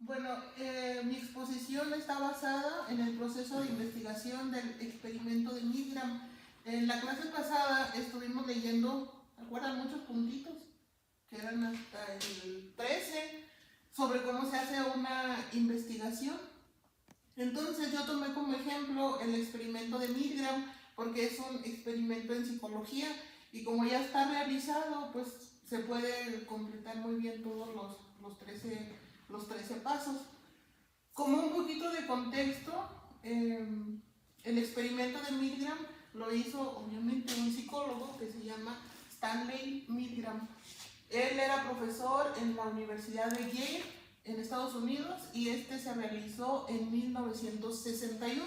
Bueno, mi exposición está basada en el proceso de investigación del experimento de Milgram. En la clase pasada estuvimos leyendo, ¿se acuerdan? Muchos puntitos, que eran hasta el 13, sobre cómo se hace una investigación. Entonces yo tomé como ejemplo el experimento de Milgram, porque es un experimento en psicología, y como ya está realizado, pues se puede completar muy bien todos los 13 pasos. Como un poquito de contexto, el experimento de Milgram lo hizo obviamente un psicólogo que se llama Stanley Milgram. Él era profesor en la Universidad de Yale en Estados Unidos y se realizó en 1961.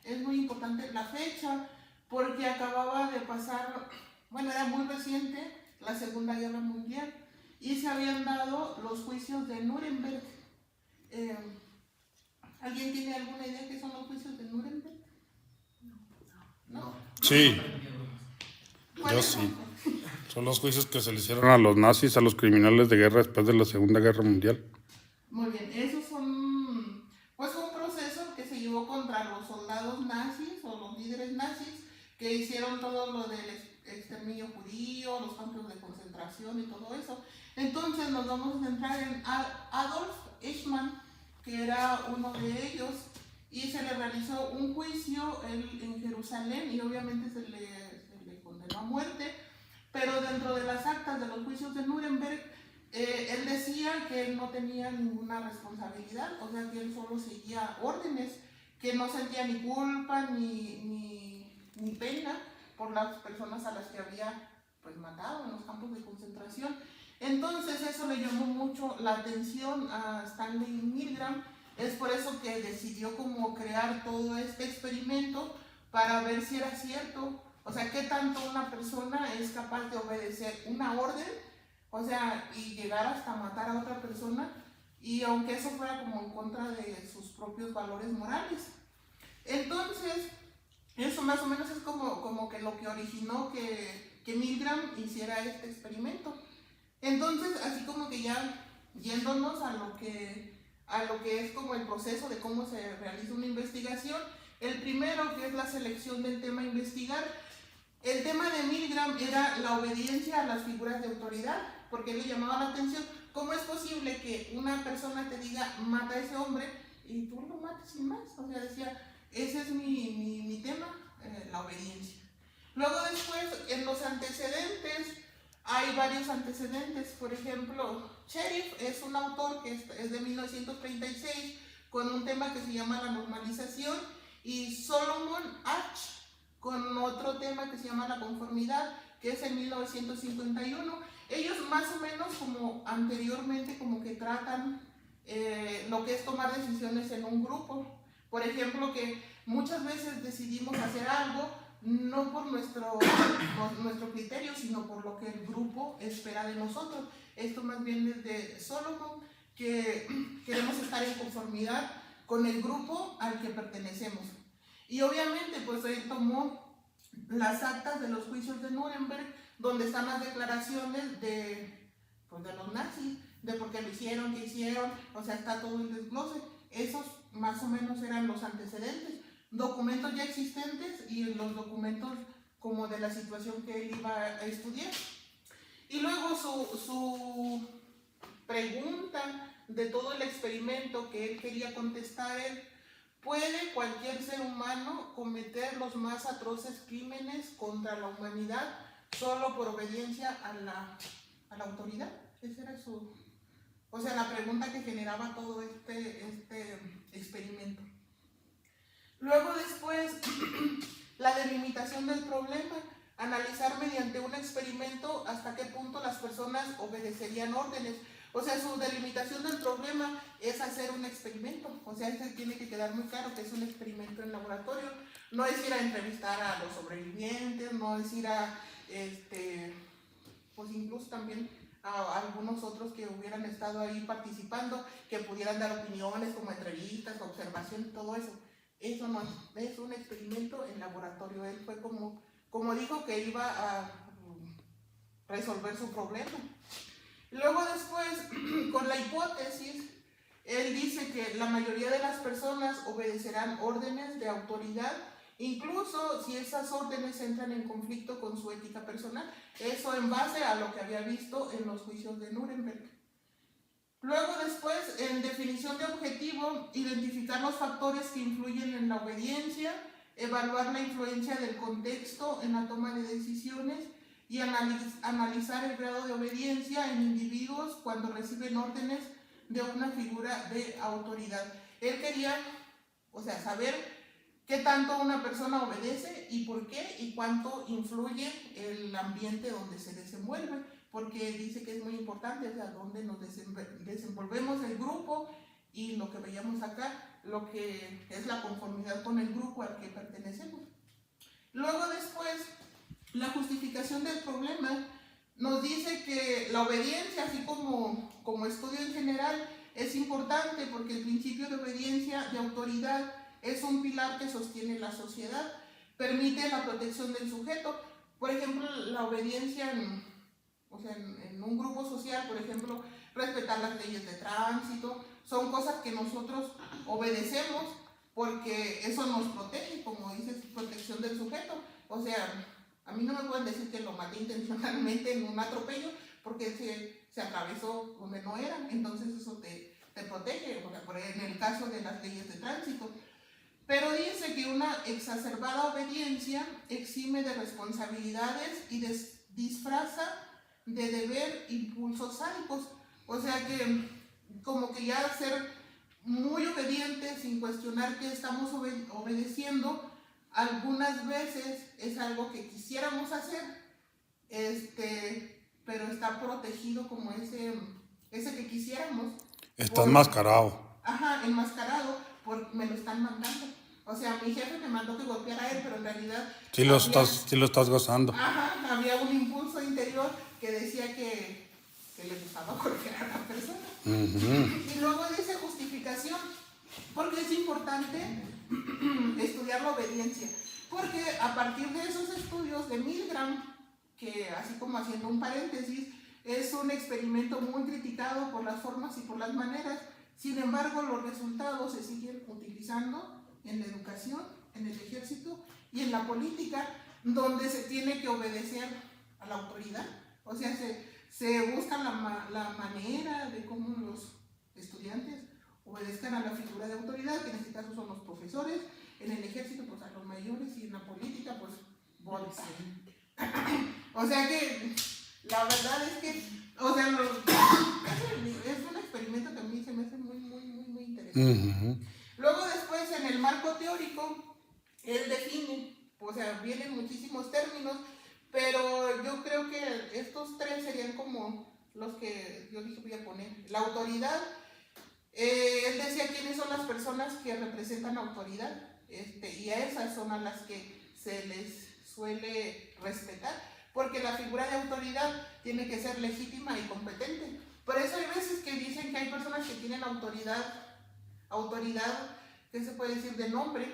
Es muy importante la fecha porque acababa de pasar, bueno, era muy reciente, la Segunda Guerra Mundial, y se habían dado los juicios de Nuremberg. ¿Alguien tiene alguna idea qué son los juicios de Nuremberg? ¿No? Sí, yo sí. Son los juicios que se le hicieron a los nazis, a los criminales de guerra después de la Segunda Guerra Mundial. Muy bien, esos son pues un proceso que se llevó contra los soldados nazis o los líderes nazis que hicieron todo lo del exterminio judío, los campos de concentración y todo eso. Entonces nos vamos a centrar en Adolf Eichmann, que era uno de ellos, y se le realizó un juicio en Jerusalén y obviamente se le condenó a muerte, pero dentro de las actas de los juicios de Nuremberg, él decía que él no tenía ninguna responsabilidad, o sea que él solo seguía órdenes, que no sentía ni culpa ni pena por las personas a las que había pues matado en los campos de concentración. Entonces eso le llamó mucho la atención a Stanley Milgram. Es por eso que decidió como crear todo este experimento para ver si era cierto, o sea, qué tanto una persona es capaz de obedecer una orden, o sea, y llegar hasta matar a otra persona, y aunque eso fuera como en contra de sus propios valores morales. Entonces, eso más o menos es como que lo que originó que Milgram hiciera este experimento. Entonces, así como que ya yéndonos a lo que es como el proceso de cómo se realiza una investigación, el primero, que es la selección del tema a investigar. El tema de Milgram era la obediencia a las figuras de autoridad, porque le llamaba la atención cómo es posible que una persona te diga mata a ese hombre y tú lo mates sin más. O sea, decía, ese es mi tema, la obediencia. Luego después, en los antecedentes, hay varios antecedentes. Por ejemplo, Sheriff es un autor que es de 1936 con un tema que se llama la normalización, y Solomon Asch con otro tema que se llama la conformidad, que es en 1951. Ellos más o menos como anteriormente como que tratan lo que es tomar decisiones en un grupo. Por ejemplo, que muchas veces decidimos hacer algo no por nuestro criterio, sino por lo que el grupo espera de nosotros. Esto más bien es de Solomon, que queremos estar en conformidad con el grupo al que pertenecemos. Y obviamente pues él tomó las actas de los juicios de Nuremberg, donde están las declaraciones de los nazis, de por qué lo hicieron, qué hicieron, o sea, está todo el desglose. Esos más o menos eran los antecedentes, documentos ya existentes y los documentos como de la situación que él iba a estudiar. Y luego su pregunta de todo el experimento que él quería contestar es: ¿puede cualquier ser humano cometer los más atroces crímenes contra la humanidad solo por obediencia a la autoridad? Esa era la pregunta que generaba todo este experimento. Luego después, la delimitación del problema, analizar mediante un experimento hasta qué punto las personas obedecerían órdenes. O sea, su delimitación del problema es hacer un experimento. O sea, eso tiene que quedar muy claro que es un experimento en laboratorio. No es ir a entrevistar a los sobrevivientes, no es ir a, pues incluso también a algunos otros que hubieran estado ahí participando, que pudieran dar opiniones como entrevistas, observación, todo eso. Eso no es un experimento en laboratorio. Él fue como dijo que iba a resolver su problema. Luego después, con la hipótesis, Él dice que la mayoría de las personas obedecerán órdenes de autoridad, incluso si esas órdenes entran en conflicto con su ética personal. Eso en base a lo que había visto en los juicios de Nuremberg. Luego después, en definición de objetivo, identificar los factores que influyen en la obediencia, evaluar la influencia del contexto en la toma de decisiones y analizar el grado de obediencia en individuos cuando reciben órdenes de una figura de autoridad. Él quería, saber qué tanto una persona obedece y por qué y cuánto influye el ambiente donde se desenvuelve, porque dice que es muy importante, dónde nos desenvolvemos el grupo y lo que veíamos acá, lo que es la conformidad con el grupo al que pertenecemos. Luego después, la justificación del problema nos dice que la obediencia, así como estudio en general, es importante porque el principio de obediencia de autoridad es un pilar que sostiene la sociedad, permite la protección del sujeto. Por ejemplo, la obediencia en un grupo social, por ejemplo, respetar las leyes de tránsito, son cosas que nosotros obedecemos porque eso nos protege, como dices, protección del sujeto. A mí no me pueden decir que lo maté intencionalmente en un atropello porque se atravesó donde no era, entonces eso te protege, en el caso de las leyes de tránsito. Pero dice que una exacerbada obediencia exime de responsabilidades y disfraza de deber impulsos sádicos. Que como que ya ser muy obedientes sin cuestionar que estamos obedeciendo, algunas veces es algo que quisiéramos hacer, pero está protegido como ese que quisiéramos. Está enmascarado. Ajá, enmascarado, me lo están mandando. Mi jefe me mandó que golpeara a él, pero en realidad... Sí lo estás gozando. Ajá, había un impulso interior que decía que le gustaba golpear a la persona. Y luego dice justificación, porque es importante estudiar la obediencia, porque a partir de esos estudios de Milgram, que así como haciendo un paréntesis, es un experimento muy criticado por las formas y por las maneras, sin embargo los resultados se siguen utilizando en la educación, en el ejército y en la política, donde se tiene que obedecer a la autoridad. Se busca la manera de cómo los estudiantes obedezcan a la figura de autoridad, que en este caso son los profesores, en el ejército pues a los mayores y en la política pues votar. La verdad es que, es un experimento que a mí se me hace muy, muy, muy, muy interesante. Luego después en el marco teórico, él define, vienen muchísimos términos, pero yo creo que estos tres serían como los que yo dije voy a poner. La autoridad, él decía quiénes son las personas que representan autoridad, y a esas son a las que se les suele respetar, porque la figura de autoridad tiene que ser legítima y competente. Por eso hay veces que dicen que hay personas que tienen autoridad, ¿qué se puede decir? De nombre,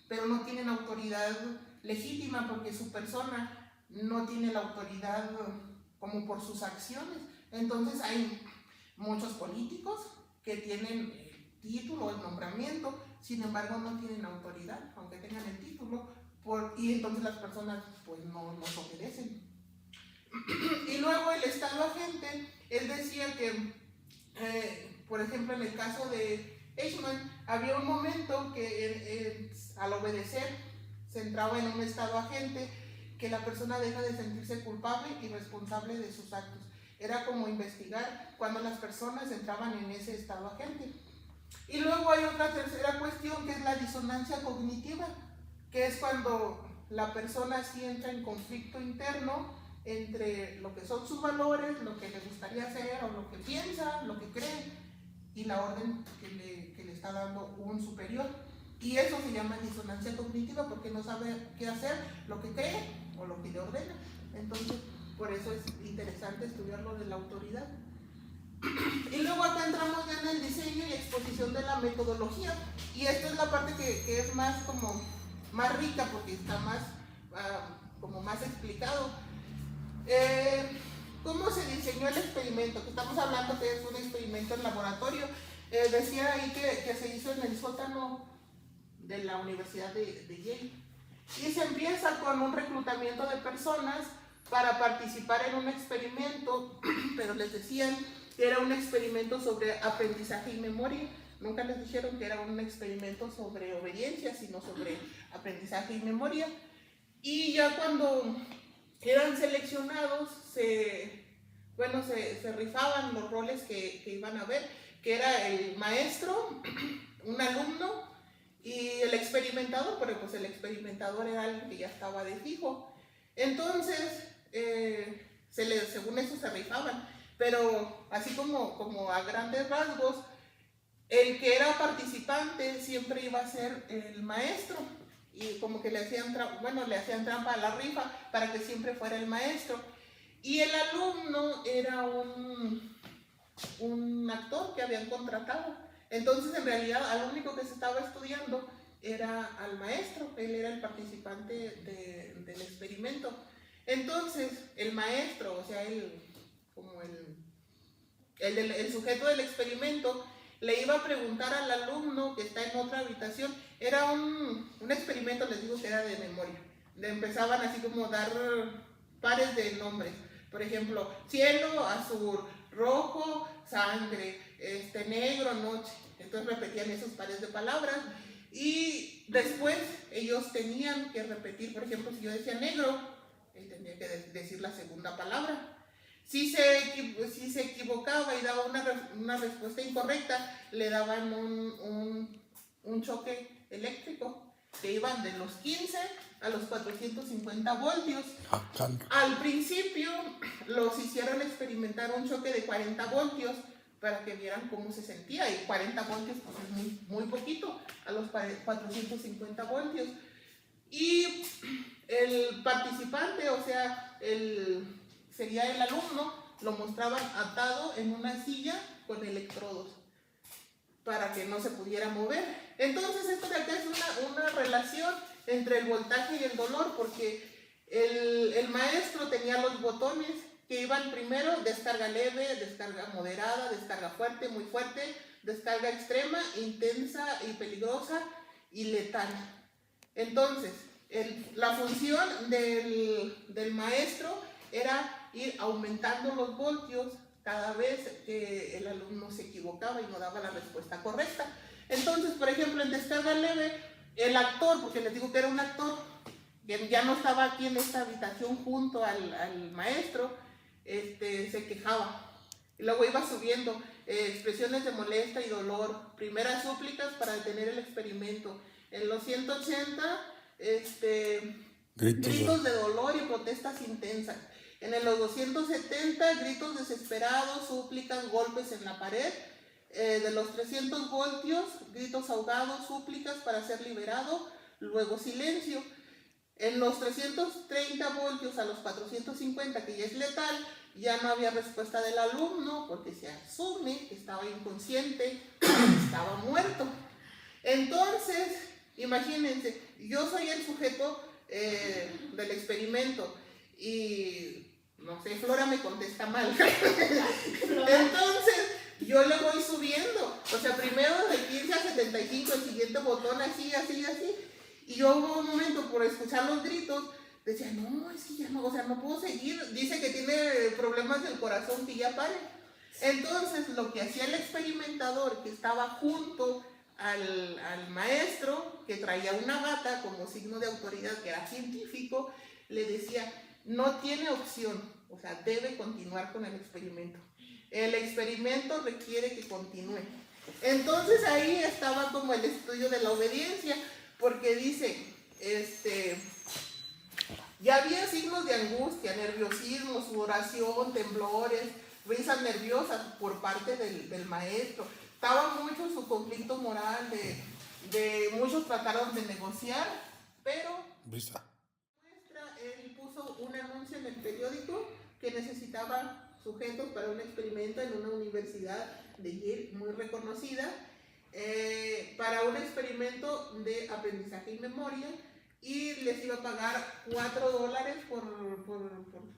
pero no tienen autoridad legítima porque su persona no tiene la autoridad como por sus acciones. Entonces hay muchos políticos que tienen el título, el nombramiento, sin embargo no tienen autoridad, aunque tengan el título, y entonces las personas pues no nos obedecen. Y luego el estado agente, él decía que, por ejemplo, en el caso de Eichmann, había un momento que al obedecer se entraba en un estado agente, que la persona deja de sentirse culpable y responsable de sus actos. Era como investigar cuando las personas entraban en ese estado agente. Y luego hay otra tercera cuestión que es la disonancia cognitiva, que es cuando la persona sí entra en conflicto interno entre lo que son sus valores, lo que le gustaría hacer o lo que piensa, lo que cree y la orden que le está dando un superior. Y eso se llama disonancia cognitiva porque no sabe qué hacer, lo que cree o lo que le ordena. Entonces, por eso es interesante estudiar lo de la autoridad. Y luego acá entramos ya en el diseño y exposición de la metodología. Y esta es la parte que es más rica porque está más explicado. ¿Cómo se diseñó el experimento? Que estamos hablando que es un experimento en laboratorio. decía ahí que se hizo en el sótano de la Universidad de Yale. Y se empieza con un reclutamiento de personas para participar en un experimento, pero les decían que era un experimento sobre aprendizaje y memoria. Nunca les dijeron que era un experimento sobre obediencia, sino sobre aprendizaje y memoria. Y ya cuando eran seleccionados, se rifaban los roles que iban a ver, que era el maestro, un alumno y el experimentador, pero pues el experimentador era alguien que ya estaba de fijo. Entonces, según eso se rifaban, pero así como a grandes rasgos, el que era participante siempre iba a ser el maestro, y como que le hacían trampa a la rifa para que siempre fuera el maestro. Y el alumno era un actor que habían contratado. Entonces, en realidad, al único que se estaba estudiando era al maestro. Él era el participante del experimento. Entonces, el maestro, o sea, el sujeto del experimento, le iba a preguntar al alumno que está en otra habitación. Era un experimento, les digo que era de memoria. Le empezaban así como a dar pares de nombres. Por ejemplo, cielo, azul, rojo, sangre, negro, noche. Entonces repetían esos pares de palabras. Y después ellos tenían que repetir, por ejemplo, si yo decía negro, él tenía que decir la segunda palabra. Si se equivocaba y daba una respuesta incorrecta, le daban un choque eléctrico, que iban de los 15 a los 450 voltios. Al principio los hicieron experimentar un choque de 40 voltios para que vieran cómo se sentía, y 40 voltios pues es muy poquito a los 450 voltios. Y el participante, o sea, sería el alumno, lo mostraban atado en una silla con electrodos para que no se pudiera mover. Entonces esto de acá es una relación entre el voltaje y el dolor, porque el maestro tenía los botones que iban primero: descarga leve, descarga moderada, descarga fuerte, muy fuerte, descarga extrema, intensa y peligrosa, y letal. Entonces, la función del maestro era ir aumentando los voltios cada vez que el alumno se equivocaba y no daba la respuesta correcta. Entonces, por ejemplo, en descarga leve, el actor, porque les digo que era un actor, que ya no estaba aquí en esta habitación junto al maestro, se quejaba. Y luego iba subiendo expresiones de molestia y dolor, primeras súplicas para detener el experimento. En los 180, gritos de dolor y protestas intensas. En los 270, gritos desesperados, súplicas, golpes en la pared. De los 300 voltios, gritos ahogados, súplicas para ser liberado, luego silencio. En los 330 voltios a los 450, que ya es letal, ya no había respuesta del alumno, porque se asume que estaba inconsciente, que estaba muerto. Entonces, imagínense, yo soy el sujeto del experimento y, no sé, Flora me contesta mal. Entonces, yo le voy subiendo. O sea, primero de 15 a 75, el siguiente botón así. Y yo hubo un momento, por escuchar los gritos, decía, no, es que ya no, o sea, no puedo seguir. Dice que tiene problemas del corazón, que ya pare. Entonces, lo que hacía el experimentador, que estaba junto al maestro, que traía una bata como signo de autoridad, que era científico, le decía, no tiene opción, o sea, debe continuar con el experimento. El experimento requiere que continúe. Entonces ahí estaba como el estudio de la obediencia, porque dice, ya había signos de angustia, nerviosismo, sudoración, temblores, risas nerviosas por parte del maestro. Estaba mucho su conflicto moral, de muchos trataron de negociar, pero él puso un anuncio en el periódico que necesitaba sujetos para un experimento en una universidad de Yale muy reconocida, para un experimento de aprendizaje y memoria, y les iba a pagar $4 por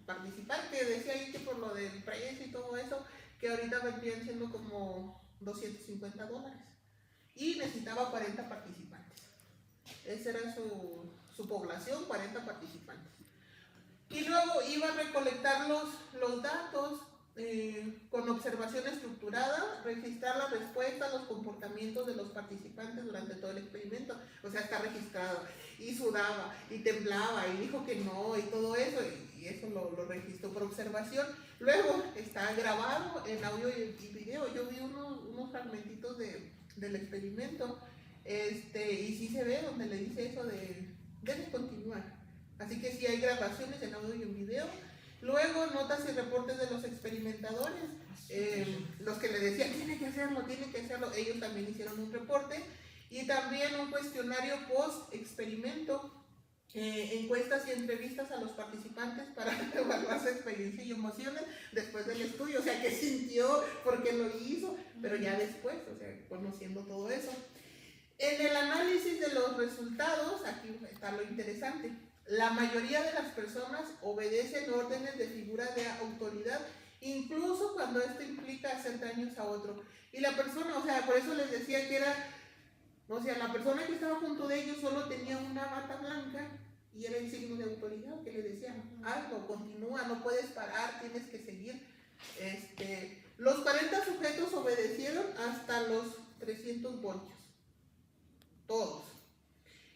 participar, que decía ahí que por lo del precio y todo eso, que ahorita vendrían siendo como $250 y necesitaba 40 participantes. Esa era su población, 40 participantes. Y luego iba a recolectar los datos con observación estructurada, registrar las respuestas, los comportamientos de los participantes durante todo el experimento. O sea, está registrado. Y sudaba, y temblaba, y dijo que no, y todo eso. Y eso lo registró por observación. Luego está grabado en audio y video. Yo vi unos fragmentitos del experimento. Y sí se ve donde le dice eso de debe continuar. Así que sí hay grabaciones en audio y en video. Luego notas y reportes de los experimentadores, los que le decían tiene que hacerlo, ellos también hicieron un reporte y también un cuestionario post experimento, encuestas y entrevistas a los participantes para evaluar su experiencia y emociones después del estudio, o sea, qué sintió, por qué lo hizo, pero ya después, o sea, conociendo todo eso. En el análisis de los resultados, aquí está lo interesante. La mayoría de las personas obedecen órdenes de figuras de autoridad, incluso cuando esto implica hacer daños a otro. Y la persona, o sea, por eso les decía que era, o sea, la persona que estaba junto de ellos solo tenía una bata blanca y era el signo de autoridad que le decía, hazlo, continúa, no puedes parar, tienes que seguir. Los 40 sujetos obedecieron hasta los 300 voltios, todos.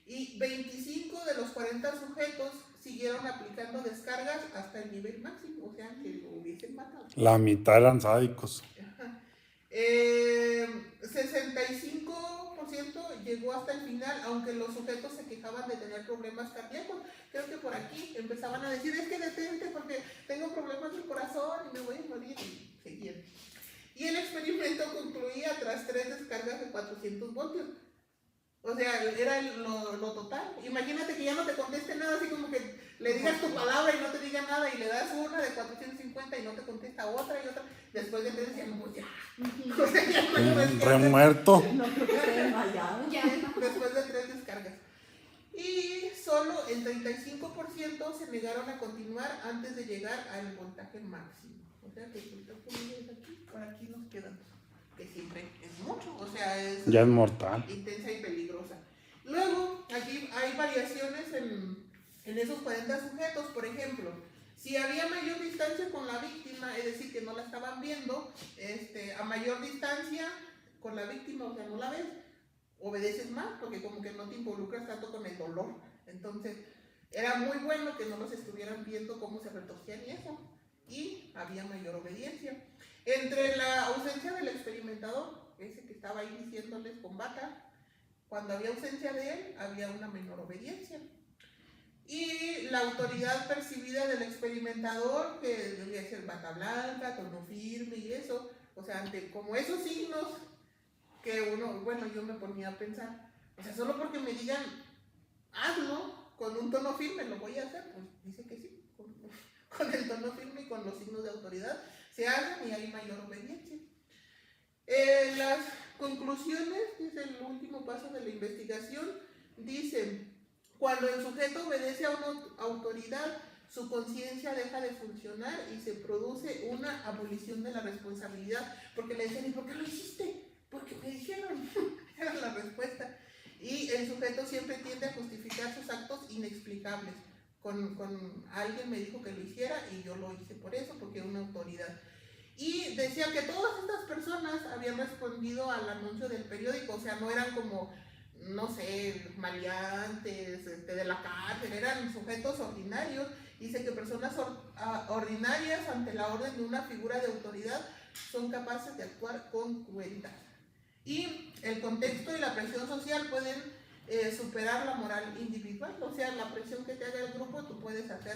Y 25 de los 40 sujetos siguieron aplicando descargas hasta el nivel máximo, o sea, que lo hubiesen matado. La mitad eran sádicos. 65% llegó hasta el final, aunque los sujetos se quejaban de tener problemas cardíacos. Creo que por aquí empezaban a decir, es que detente porque tengo problemas del corazón y me voy a morir, y seguían. Y el experimento concluía tras 3 descargas de 400 voltios. O sea, era lo total. Imagínate que ya no te conteste nada, así como que le digas tu palabra y no te diga nada, y le das una de 450 y no te contesta otra y otra. Después de 3 decían, pues ya. O sea, ya no hay remuerto. No creo que esté desmayado. Después de 3 descargas. Y solo el 35% se negaron a continuar antes de llegar al voltaje máximo. O sea, que el voltaje es aquí, por aquí nos quedamos. Que siempre es mucho, o sea, ya es mortal, intensa y peligrosa. Luego, aquí hay variaciones en esos 40 sujetos. Por ejemplo, si había mayor distancia con la víctima, es decir, que no la estaban viendo, a mayor distancia con la víctima, o sea, no la ves, obedeces más, porque como que no te involucras tanto con el dolor. Entonces, era muy bueno que no los estuvieran viendo cómo se retorcían y eso, y había mayor obediencia. Entre la ausencia del experimentador, ese que estaba ahí diciéndoles con bata, cuando había ausencia de él, había una menor obediencia. Y la autoridad percibida del experimentador, que debía ser bata blanca, tono firme y eso, o sea, como esos signos que uno, bueno, yo me ponía a pensar, o sea, solo porque me digan, hazlo con un tono firme, lo voy a hacer, pues dice que sí, con el tono firme y con los signos de autoridad, se hacen y hay mayor obediencia. Las conclusiones, que es el último paso de la investigación, dicen, cuando el sujeto obedece a una autoridad, su conciencia deja de funcionar y se produce una abolición de la responsabilidad, porque le dicen, ¿y por qué lo hiciste? Porque me dijeron, era la respuesta. Y el sujeto siempre tiende a justificar sus actos inexplicables. Con alguien me dijo que lo hiciera y yo lo hice por eso, porque es una autoridad. Y decía que todas estas personas habían respondido al anuncio del periódico, o sea, no eran como, no sé, maleantes de la cárcel, eran sujetos ordinarios. Dice que personas ordinarias ante la orden de una figura de autoridad son capaces de actuar con crueldad. Y el contexto y la presión social pueden superar la moral individual, o sea, la presión que te haga el grupo, tú puedes hacer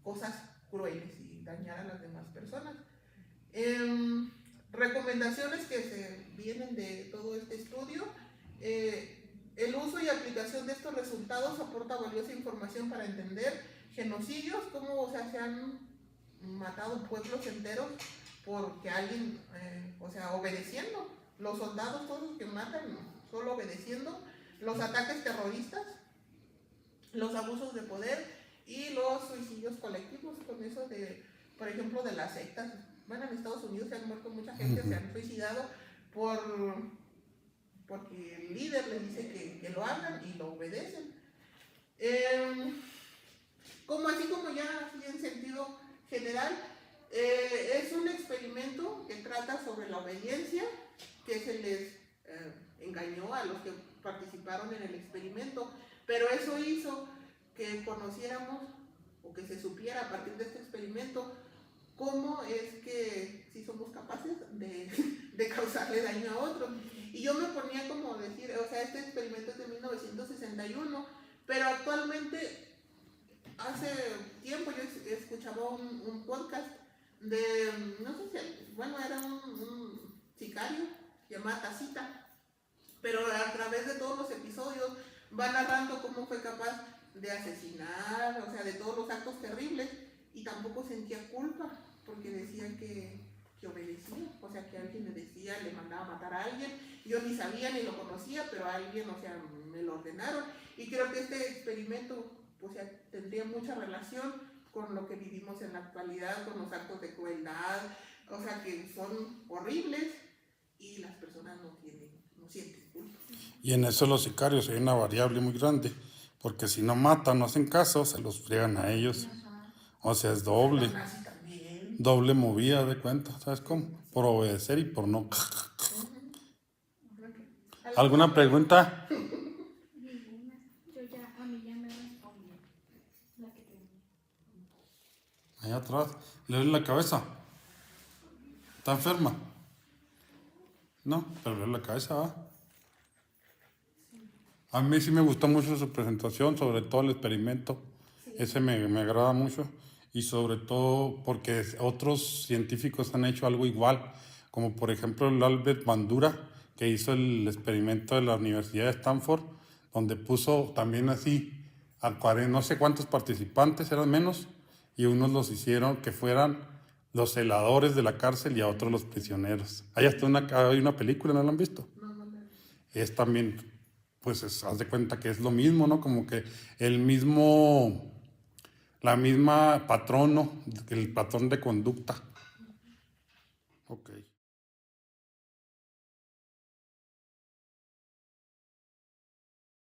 cosas crueles y dañar a las demás personas. Recomendaciones que se vienen de todo este estudio: el uso y aplicación de estos resultados aporta valiosa información para entender genocidios, cómo, o sea, se han matado pueblos enteros porque alguien, o sea, obedeciendo. Los soldados todos que matan, solo obedeciendo. Los ataques terroristas, los abusos de poder y los suicidios colectivos, con eso de, por ejemplo, de las sectas. Bueno, en Estados Unidos se han muerto mucha gente, se han suicidado porque el líder les dice que lo hagan y lo obedecen. Así como ya así en sentido general, es un experimento que trata sobre la obediencia, que se les engañó a los que participaron en el experimento, pero eso hizo que conociéramos o que se supiera a partir de este experimento cómo es que sí somos capaces de causarle daño a otros. Y yo me ponía como decir, o sea, este experimento es de 1961, pero actualmente, hace tiempo yo escuchaba un podcast de, no sé si, bueno, era un sicario llamado Tacita, pero a través de todos los episodios va narrando cómo fue capaz de asesinar, o sea, de todos los actos terribles, y tampoco sentía culpa, porque decía que obedecía, o sea, que alguien le decía, le mandaba a matar a alguien, yo ni sabía ni lo conocía, pero a alguien, o sea, me lo ordenaron, y creo que este experimento, o sea, tendría mucha relación con lo que vivimos en la actualidad, con los actos de crueldad, o sea, que son horribles, y las personas no sienten culpa. Y en eso los sicarios hay una variable muy grande, porque si no matan, no hacen caso, se los friegan a ellos. Ajá. O sea, es doble. Doble movida de cuenta, ¿sabes cómo? Por obedecer y por no. ¿Alguna pregunta? Ninguna. A mí ya me respondió la que tenía. Allá atrás, le duele la cabeza. ¿Está enferma? No, pero le duele la cabeza, ¿va? A mí sí me gustó mucho su presentación, sobre todo el experimento. Sí. Ese me agrada mucho. Y sobre todo porque otros científicos han hecho algo igual, como por ejemplo el Albert Bandura, que hizo el experimento de la Universidad de Stanford, donde puso también así a no sé cuántos participantes, eran menos, y unos los hicieron que fueran los celadores de la cárcel y a otros los prisioneros. Hay hasta hay una película, ¿no la han visto? No. Es también, pues haz de cuenta que es lo mismo, ¿no? Como que la misma patrón, ¿no? El patrón de conducta. Ok.